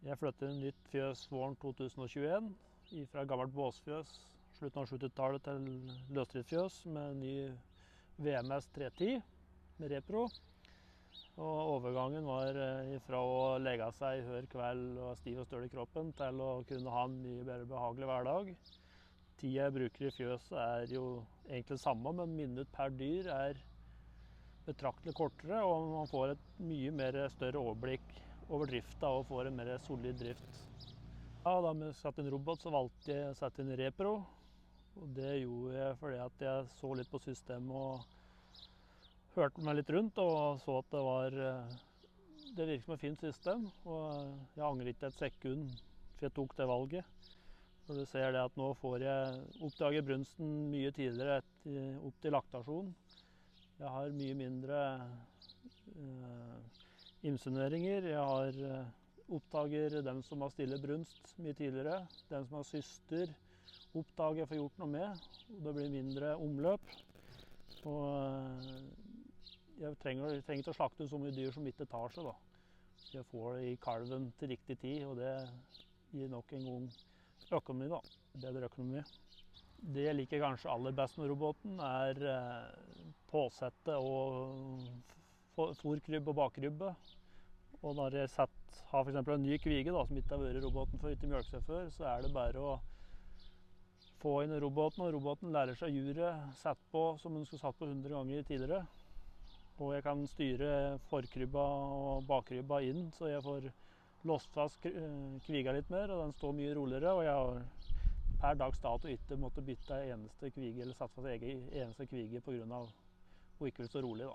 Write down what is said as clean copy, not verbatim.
Jeg flyttet inn nytt fjøs våren 2021 fra gammelt båsfjøs slutten av 70-tallet til løsdriftsfjøs med ny VMS 310 med repro. Og overgangen var fra å legge seg hver kveld og stiv og støl i kroppen til å kunne ha en mye mer behagelig hverdag. Tida jeg bruker i fjøset er jo egentlig samme, men minutt per dyr er betraktelig kortere, og man får et mye mer større overblikk over drifta og får en mer solid drift. Ja, da vi satte inn robot, så valgte jeg å sette inn repro. Og det gjorde jeg fordi at jeg så litt på systemet og hørte meg litt rundt og så at det virket som et fint system. Og jeg angrer ikke et sekund for jeg tok det valget. For du ser det at nå får jeg oppdage brunsten mye tidligere opp til laktasjon. Jeg har mye mindre insemineringer. Jeg oppdager dem som har stille brunst mye tidligere. Den som har syster oppdager jeg får gjort noe med. Og det blir mindre omløp. Og jeg trenger ikke å slakte så mye dyr som ikke tar seg. Jeg får det i kalven til riktig tid, og det gir nok en gang økonomi. Bedre økonomi. Det jeg liker kanskje aller best med roboten er påsettet og fôrkrybbe og bakrybbe. Og når jeg har for eksempel en ny kvige som ikke har vært i roboten for ikke mjølke seg før, så er det bare å få inn roboten, og roboten lærer seg juret satt på som den skulle satt på 100 ganger tidligere. Og jeg kan styre forkrybba og bakrybba inn, så jeg får låst fast kviga litt mer, og den står mye roligere. Og jeg har per dags dato ikke måttet bytte eneste kvige, eller satt fast eneste kvige på grunn av hun ikke vil så rolig.